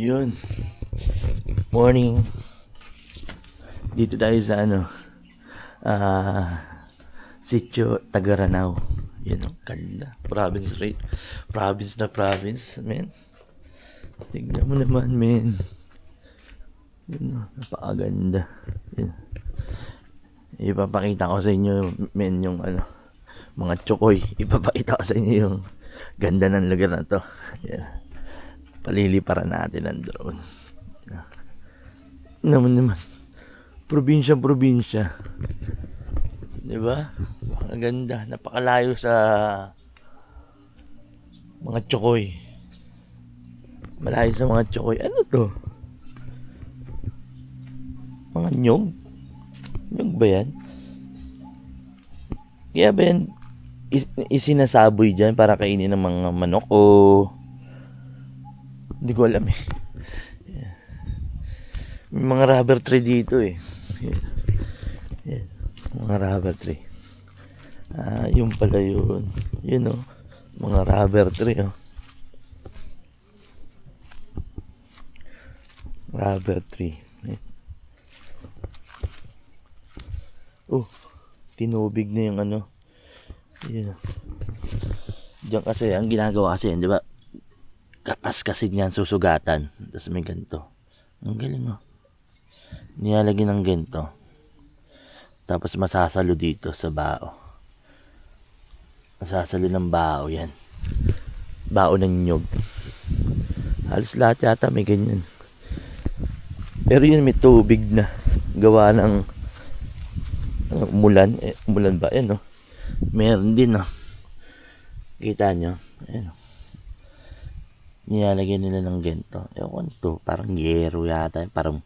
Yun. Morning. Dito tayo sa Sitio Tagaranao. Yan ang ganda. Province rate. Province na province, men. Tignan mo naman, men. Yun, napakaganda. Yun. Ipapakita ko sa inyo, men, yung mga tsukoy. Ipapakita ko sa inyo yung ganda ng lugar na to. Yan. Paliliparan natin ang drone. Naman. Probinsya. Diba? Ang ganda. Napakalayo sa mga tsukoy. Malayo sa mga tsukoy. Ano to? Mga nyog? Nyog ba yan? Kaya ba yan isinasaboy dyan para kainin ng mga manok o hindi ko alam eh. May mga rubber tree dito eh. Yan. Mga rubber tree. Yung pala yun. Yun oh. Mga rubber tree oh. Rubber tree. Yan. Oh. Tinubig na yung Yun. Diyan kasi, ang ginagawa kasi yan, di ba? Kapas kasi niyan susugatan. Tapos may ganito. Ang galing oh. Nilalagyan ng ganito. Tapos masasalo dito sa bao. Masasalo ng bao yan. Bao ng nyog. Halos lahat yata may ganyan. Pero yun may tubig na. Gawa ng umulan. Umulan ba? Ayan oh. Meron din oh. Kita nyo? Ayan oh. Nilalagyan nila ng ganito. Ewan to, parang yero yata. Parang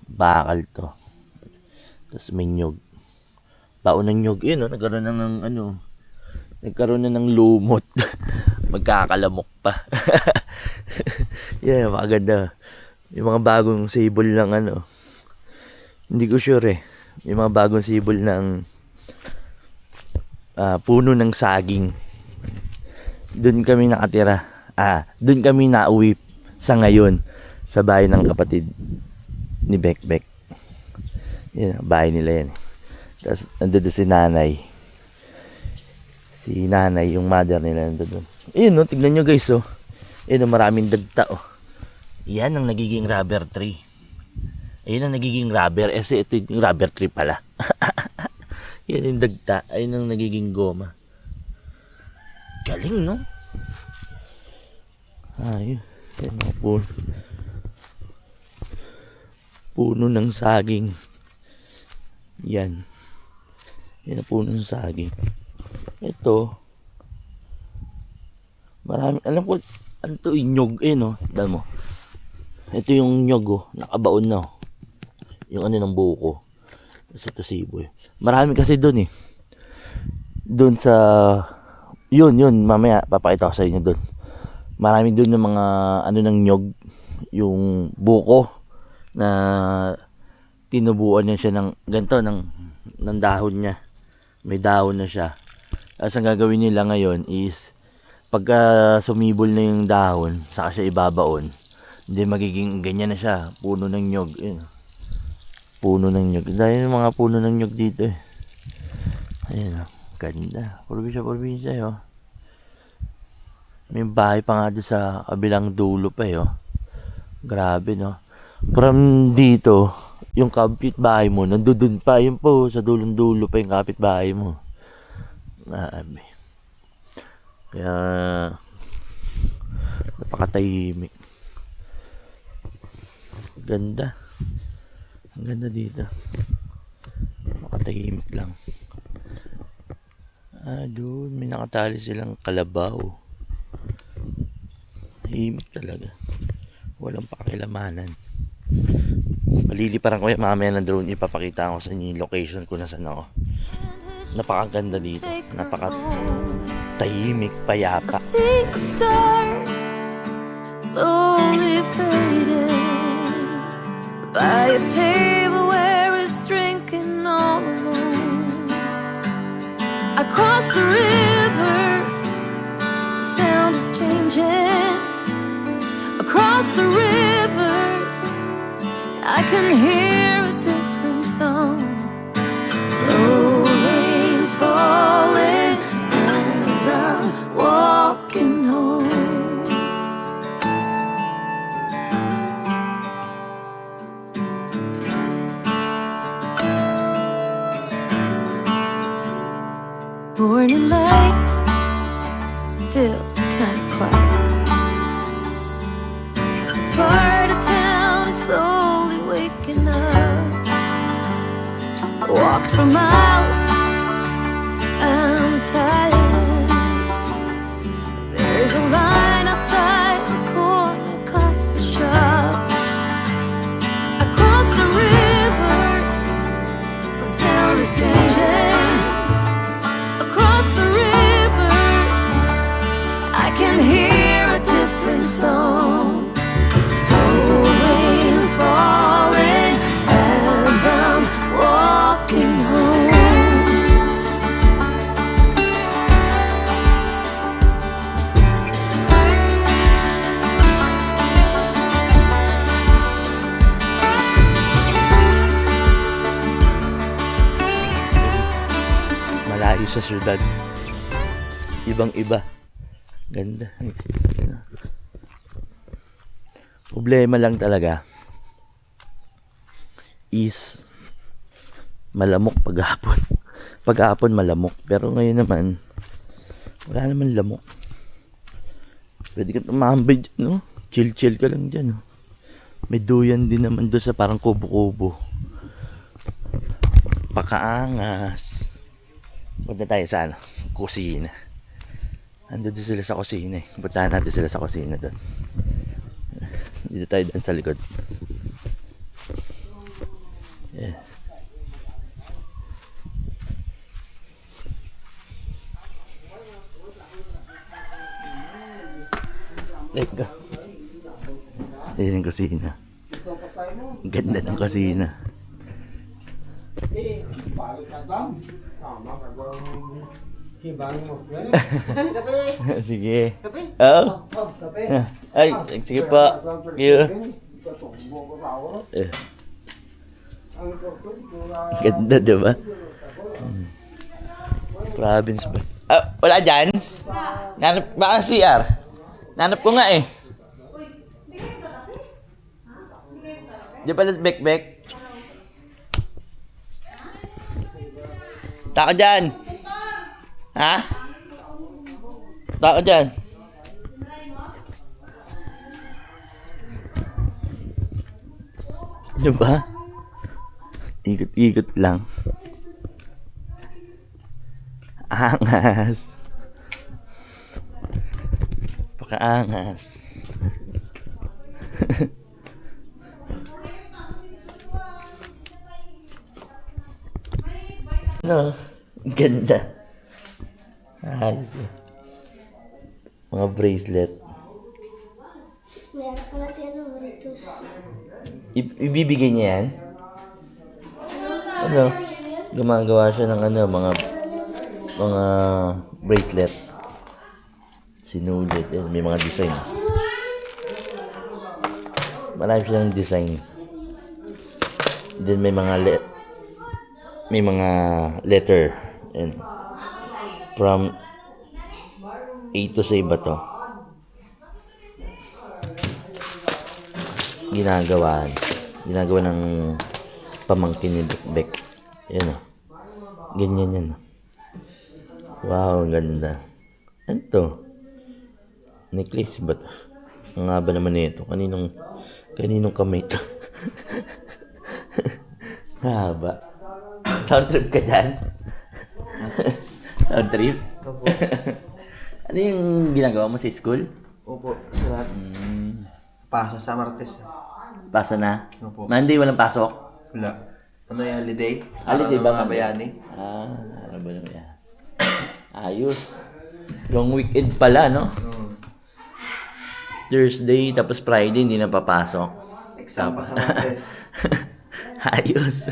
bakal to. Tapos may nyog. Baon ng nyog. Yun, no? Nagkaroon na ng nagkaroon na ng lumot. Magkakalamok pa. Yeah, maganda. Yung mga bagong sibol ng hindi ko sure eh. Yung mga bagong sibol ng puno ng saging. Doon kami nakatira. Doon kami nauwi sa ngayon sa bahay ng kapatid ni Bekbek. Yan, bahay nila yan. Tapos nandun si nanay. Si nanay, yung mother nila nandun. Ayun no, tignan nyo guys oh. Ayun maraming dagta oh. Yan ang nagiging rubber tree. Ayun ang nagiging rubber. Kasi ito yung rubber tree pala. Yan yung dagta. Ayun ang nagiging goma. Galing no? Ayun. Yan mga puno ng saging. Yan. Yan ang puno ng saging. Ito. Marami. Alam ko. Ano to? Nyog. No? Dahil mo. Ito yung nyog oh. Nakabaon na oh. Yung ng buko. Tapos ito siboy. Marami kasi doon eh. Doon sa yun mamaya papakita ko sa inyo doon. Marami doon yung mga ng nyog, yung buko na tinubuan niya siya ng ganito ng dahon niya. May dahon na siya. Tapos ang gagawin nila ngayon is pagka sumibol na yung dahon, saka siya ibabaon. Hindi magiging ganyan na siya, puno ng nyog. Ayun. Puno ng nyog. Dahil yung mga puno ng nyog dito eh. Ayun, ganda. Probinsya eh, oh. May bahay pa nga doon sa kabilang dulo pa eh, oh. Grabe, no? From dito, yung kapitbahay mo, nandun pa, yun po, sa dulong-dulo pa yung kapitbahay mo. Grabe. Kaya, napakatahimik. Ganda. Ang ganda dito. Napakatahimik lang. Doon, may nakatali silang kalabaw. Himik talaga. Walang pakilamanan. Maliliparan ko yung mamaya ng drone. Ipapakita ko sa inyo yung location kung nasan ako. Napakaganda dito. Napakatahimik, payapa. Slowly fading by a table where he's drinking all alone. Across the river, the sound is changing. Across I can hear a different song. Slow rains falling as I'm walking home. Morning light, still kinda quiet. This part of town is slowly waking up. I walked for miles, I'm tired. There's a line outside the corner coffee shop. I crossed the river, the sound is changing. Across the river, I can hear a different song. Slow rains falling as I'm walking home. Malayo sa syudad. Ibang-iba. Ganda. Problema lang talaga is malamok paghapon. Paghapon malamok. Pero ngayon naman, wala naman lamok. Pwede ka tumambay dyan, no? Chill-chill ka lang dyan, no? May duyan din naman doon sa parang kubo-kubo. Pakaangas. Punta tayo sa ano, kusina. Andun din sila sa kusina eh. Puntahan natin sila sa kusina doon. Dito tayo doon sa likod. Yeah. Let's go. Ayan ang kusina. Ganda ng kusina. Sige. Oo. Ay, sige po. Ganda, diba? Province ba? Ah, wala dyan? Nanap, baka CR? Nanap ko nga eh. Di pala bek-bek. Tako dyan. Ha? Tako dyan. Diba? Ikot-ikot lang. Angas. Pakaangas. No, ganda. Ayos. Mga bracelet. Meron pala siya ng Ritos. Ibibigay niya yan? Ano? Gumagawa siya ng ano, mga bracelet. Sinulit. May mga design. Marami siyang design. Then may mga letter. And from A to Z ba to? Ginagawa ng pamangkin ni Bek. Yan o. Ganyan yan. Wow, ang ganda. Ano to? Necklace ba to? Ang haba naman nito. Kaninong kamay to? Haba. Sound trip ka dyan? Sound trip? Opo. Ano yung ginagawa mo sa school? Opo. Sa pasa sa Martes. Pasa na? Opo. Monday walang pasok? Wala. Ano yung holiday? Holiday Araw ba? ng mga bayani? Ano ba naman yan? Ayos. Long weekend pala, no? Thursday, tapos Friday, hindi na papasok. Exam pa sa Martes. Ayos.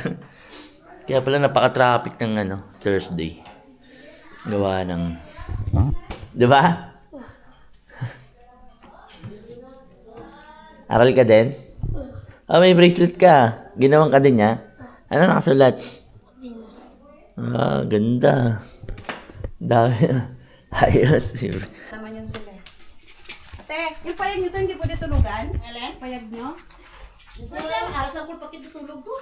Kaya pala napaka-traffic ng Thursday. Gawa ng... Di ba? Aral ka din? Ah, may bracelet ka. Ginawan ka din niya? Ano nakasulat? Venus. Ah, ganda. Dami. Ayos. Naman yun sila. Ate, yung payag nyo to hindi pwede tulugan? Alin? Payag nyo? Pwede, araw sa kulpa kita tulog ko.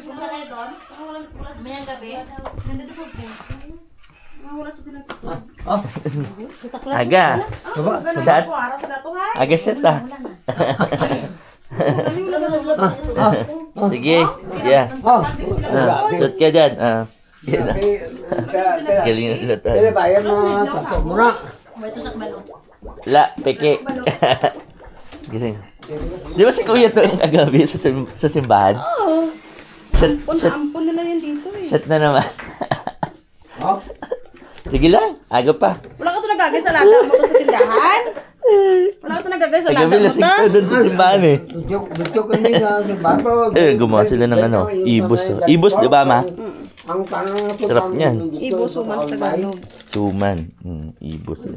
Punta kayo doon? Mayang gabi? Ganda dito po. Wala sa tinatulog. Aga. Shot. Araw sa dato ha? Aga shot ah. Sige. Yeah. Shot ka dyan. Yan na. Galing na shot. Pwede ba? Yan mga tato mo na. La, peke. Galing. Di ba si Kuya to ang agabi sa simbahan? Oo. Shot, Ampun nila yan dito eh. shot na naman. Oh, Sige lang. Aga pa. Wala ka to nagagay sa laga mo to sa tindahan? Wala ka to nagagay sa laga Agabi mo lasing to? ko dun sa simbahan eh. Dito kami sa baba. Gumawa sila ng ano, ibos. Ibos, di ba, ma? Ang tanong po Sarap niyan. Ibo suman sa Tagalog. Suman. Ibos.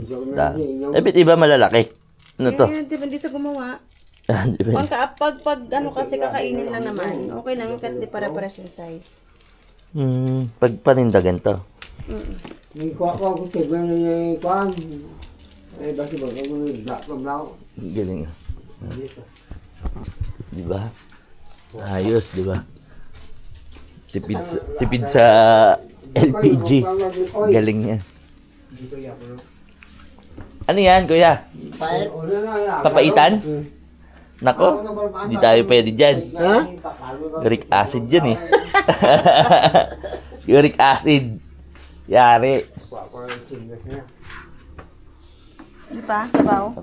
Bit iba malalaki. Ano to? Eh, di ba hindi sa gumawa? Di ba? Pag ano kasi kakainin lang naman, okay lang kahit di pare-pares yung size. Pag panindagan to. May kuha ko ako tignan niya yung kuhaan. Eh, basi ba? Kung black na black. Galing. Di ba? Ayos, di ba? Tipid sa LPG. Galing yan. Ano yan, kuya? Papaitan? Nako, hindi tayo pwede dyan. Uric acid dyan eh. Uric acid. Yari. Di ba? Sabaw.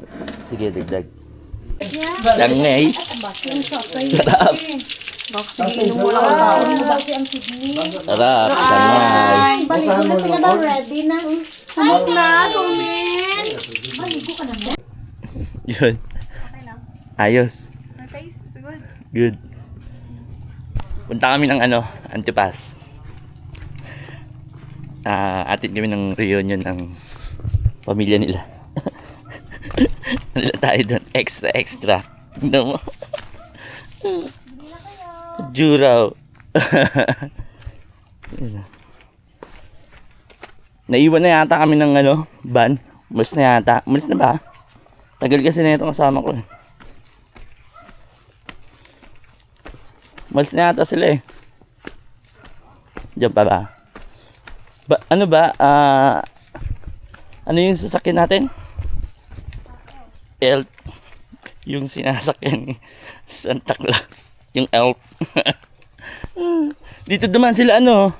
Sige, dagdag. Langay. Sarap. Sige, inom mo lang ang baon mo. Sarap. Langay. Baligo na sila ba? Ready na. Ay na, Sumin! Yun. Ayos. Okay, good. Good. Punta kami ng ano, Antipas. Atin kami ng reunion ng pamilya nila. Ano lang tayo doon? Extra. Tingnan mo. Juraw. Naiwan na yata kami ng ano, van. Umalis na yata. Umalis na ba? Tagal kasi na itong kasama ko. Umalis na yata sila eh. Diyan pa ba? Ano ba? Ano yung sasakyan natin? Elf. Yung sinasakyan ni Santa Claus. Yung elf. Dito duman sila ano.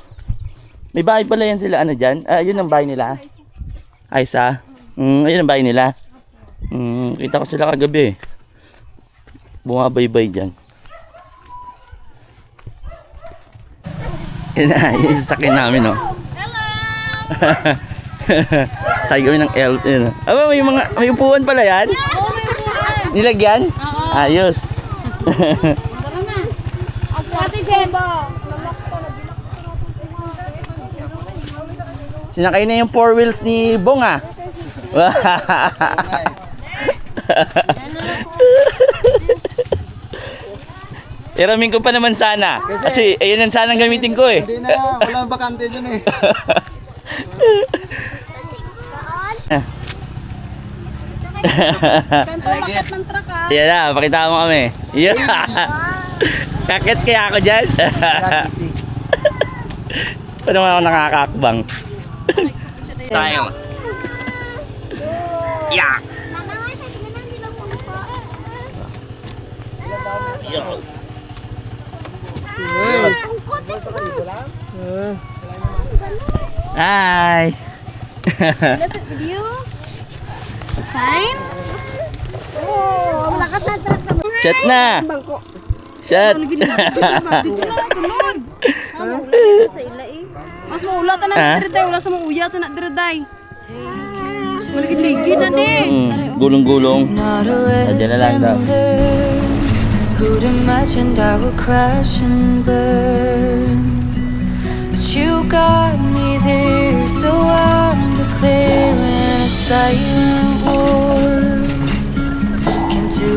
May bahay pala yan sila ano dyan. Yun ang bahay nila. Ay sa. Ayun ang bahay nila. Kita ko sila kagabi eh. Bumabaybay dyan. Yun na, yung sasakyan namin oh. Sakay kami ng elf. Aba, may upuan pala yan? Nilagyan? Ayos. Sinakay na yung 4 wheels ni Bong ah. Iramin ko pa naman sana. Kasi ayun ang sanang gamitin ko eh. Hindi na, walang bakante dyan eh. Ganto bakit ng truck ah. Yan na, pakita mo kami. Yeah. Kakit kaya ako dyan. Paano ako nakakakbang? Tayo. Yeah. Yo. Hi. Let's video. It's fine. Oh, wala ka na truck na. Shot na. Shot. Dito na, sunod. Sa ila eh. Mas maula ta na diriday, wala sa mauya ta na diriday. Maligid-ligid na di. Gulong-gulong. Not a Nandiyan na lang daw. lesson learned. Who'd imagined I would crash and burn? But you got me there, so I'm declaring a silent war. Can't do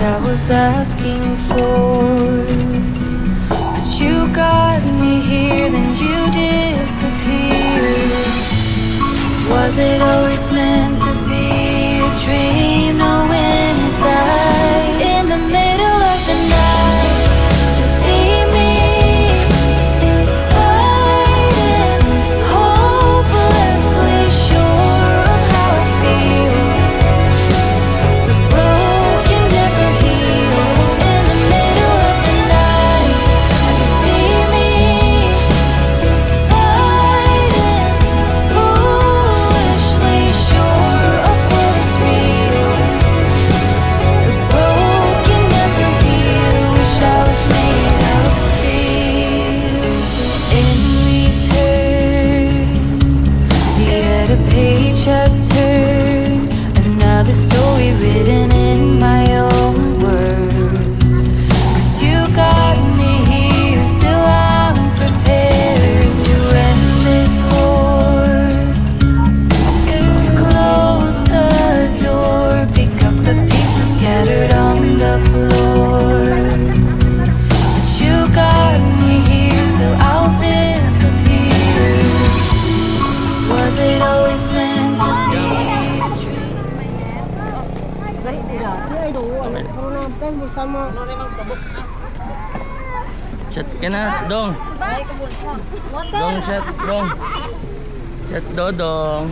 I was asking for. But you got me here, then you disappeared. Was it always meant to be a dream? Knowing inside, in the middle of the night, you see me fighting, hopelessly sure of how I feel. The broken never heal. In the middle of the night, you see me fighting, foolishly sure of what is real. The broken never heal. Wish I was made of steel. In return, yet a page has turned. Another story written in my own words. 'Cause you got me here, still I'm prepared to end this war. So close the door, pick up the pieces scattered on the floor. But you got me here, still I'll disappear. Was it always meant to be a dream? Shot ka na, Dong. Dong, shot, Dong. Shot, Dodong.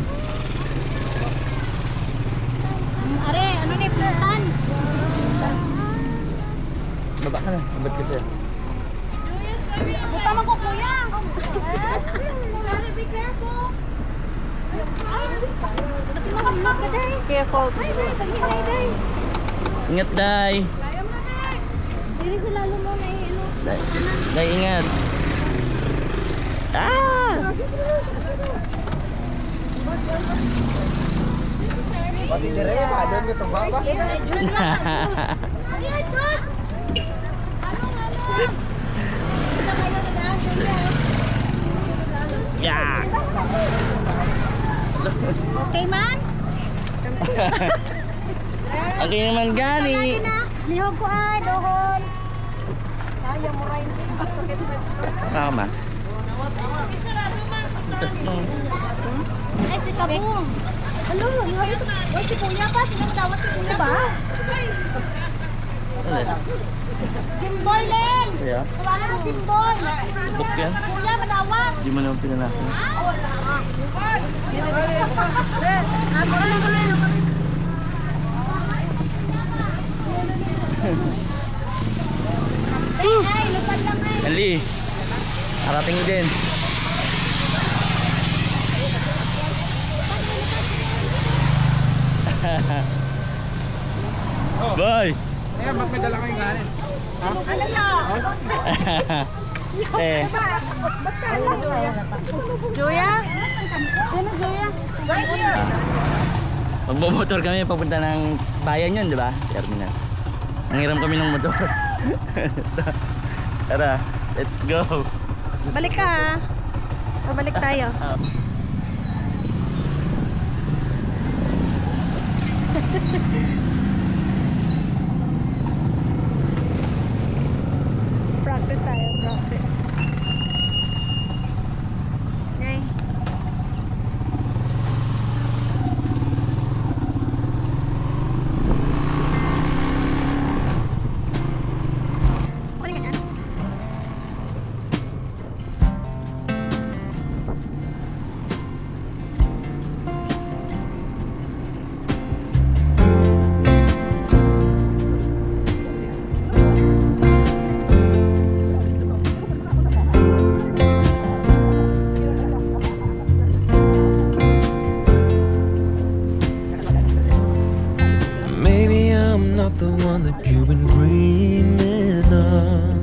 Are, ano ni Plutan? Baba ka na. Ba't kasi? Buta mo ko, kuya. Are, be careful. Kasi makamlog ka, day. Careful. Ay, pag-hilay, day. Ingat, Day. Kaya mo na, day. Dili sila lumo na ilo. Day, ingat. Ah! Pati dire, padon mo itong baba. Ay, Diyos! Ano? Wala kayo na daan, Yeah! Okay man? Okay naman gani. Lagi na. Lihog ko ay, dohon. Kaya mo rin. Sakit mo ito. Tama. Ay, si Kabung. Ano? Ay, si Kuya pa. Sinong dawat si Kuya ba? Ulit. Jimboy, Len! Yeah. Tawagan mo Jimboy. Book yan. Kuya, madawat. Di mo naman pinanasin. Ay, lupad lang ay. Ali. Harating mo din. Boy! Ano na? Eh, Ba't ka lang? Joya? Sino Joya? magbomotor kami papunta ng bayan yun, di ba? Terminal. Nangiram kami ng motor. Tara, let's go. Balik ka ha. Pabalik tayo. Practice tayo, practice. Okay. Ano ganyan? Maybe I'm not the one that you've been dreaming of.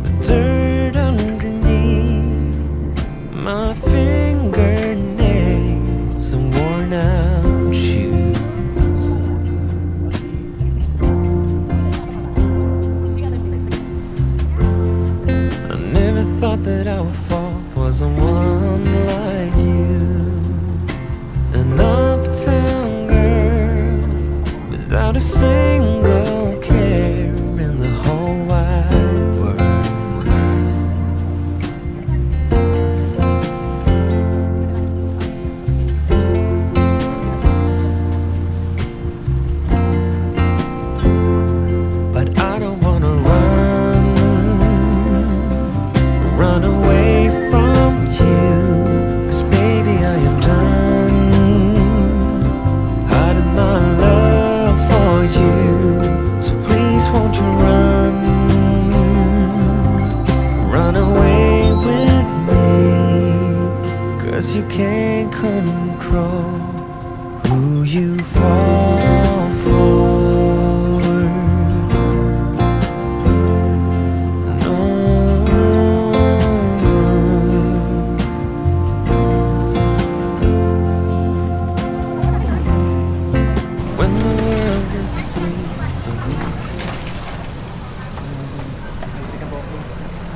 The dirt underneath my fingernails and worn out shoes. I never thought that I would fall for someone like you. An uptown girl without a single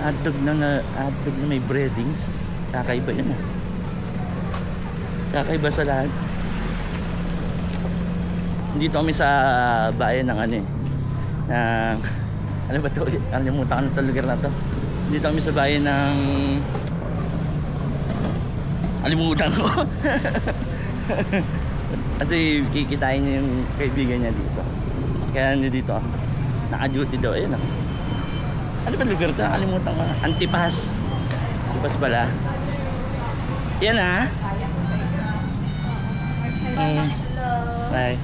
hotdog na may breadings. Kakaiba yan ah. Kakaiba sa lahat. Dito kami sa bayan ng ano eh. Ng, ano ba ito? Alimutan ko na ito lugar na to. Dito kami sa bayan ng... Alimutan ko. Kasi kikitain niya yung kaibigan niya dito. Kaya nyo dito, naka-duty daw. Ayun ah. Ano ba lugar ito? Nakalimutan ko. Antipas. Antipas pala. Yan ah. Bye.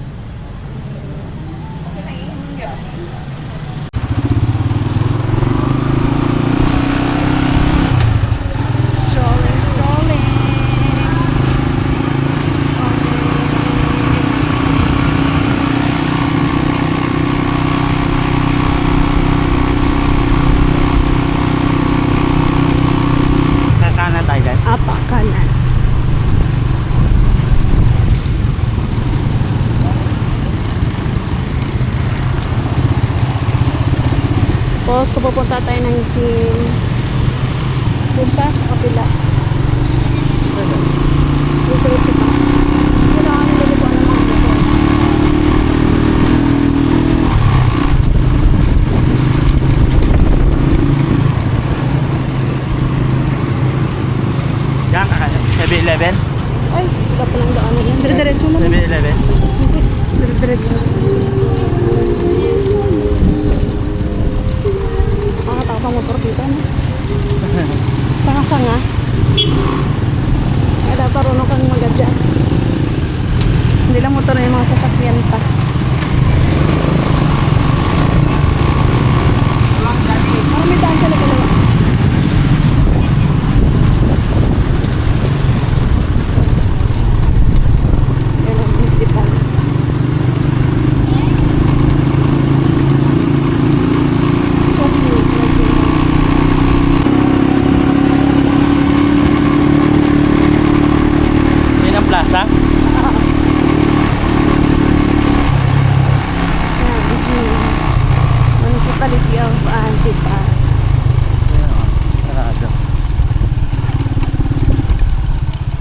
Kakanan tayo guys. Apa kanan. Tapos pupunta tayo ng gym. Punta sa kapila. Dito ito pa. Kailangan nila ko ano mga dito. Diyan kakanan. 7-Eleven? Ay, wala pa lang daanan yan. Dire-diretso na lang. 7-Eleven? Dire-diretso. Nakakatakang motor dito, no? Sanga-sanga. Kaya dapat marunong kang mag-adjust. Hindi lang motor na yung mga sasakyan pa. Marami daan sa dalawa. Yan ang municipal. Yan ang plaza? Municipality of Antipas. Sarado.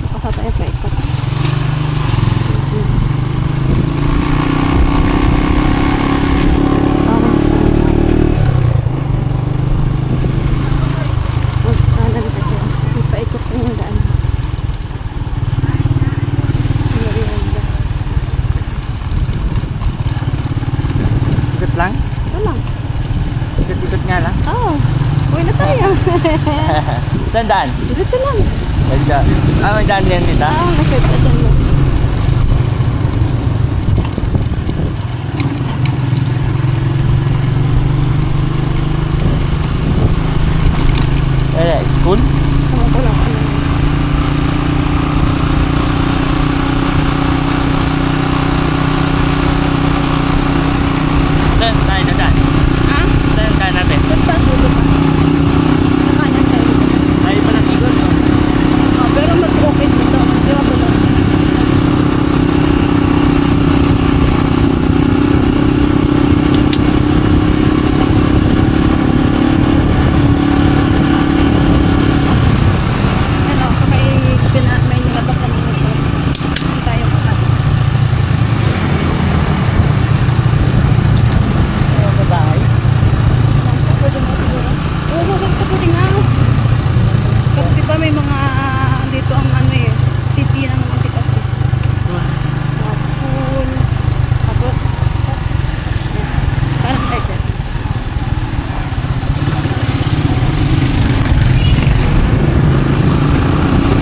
Nakasa tayo pa ikot. Mas kanan ka dyan. Ipaikot ko yung daan. Merienda. Ikot lang? Ito lang. Ikot-ikot nga lang. Oo. Uwi na tayo. Saan daan? Diretso lang. May daan yan dito? Nag-shirt ka dyan lang. School? Wala ko lang. Saan tayo na daan? Ha? Saan daan natin? Basta dulo pa. Nakanan tayo. Tayo pa ng ikot, no? Pero mas okay dito. Di ba ba? Ano, sa may nilabas sa mga ito. Hindi tayo makati. Ano ba tayo? Pwede mo siguro. Oo, sasang ko pwede nga. Kasi di ba may mga dito ang ano eh, city ng Antipas eh. Mga school. Tapos, parang tayo dyan.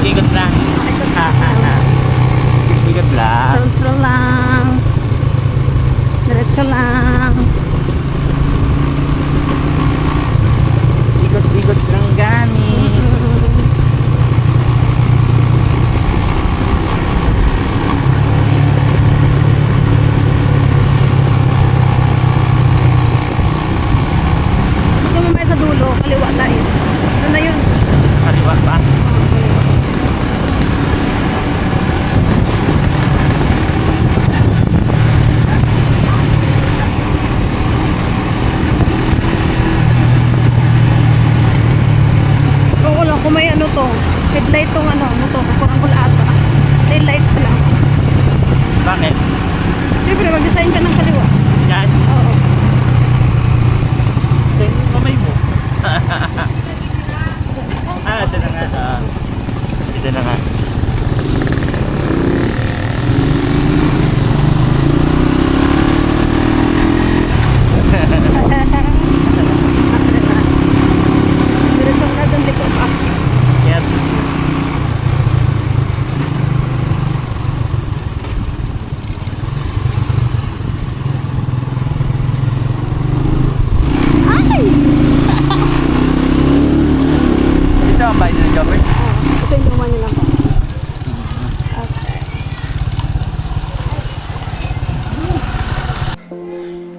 Ikot lang. Ikot lang. Sentro lang. Diretso lang. Ikot-ikot lang gamit. Gusto mo may sa dulo, kaliwa tayo. Ano na yun? Kaliwa pa.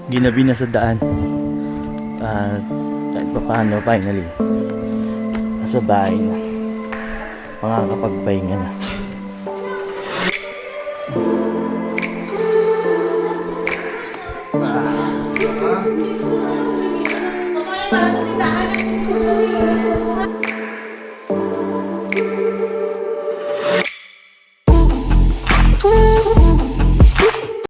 ginabi na sa daan. At kahit pa paano, finally, nasa bahay na. Makakapagpahinga na.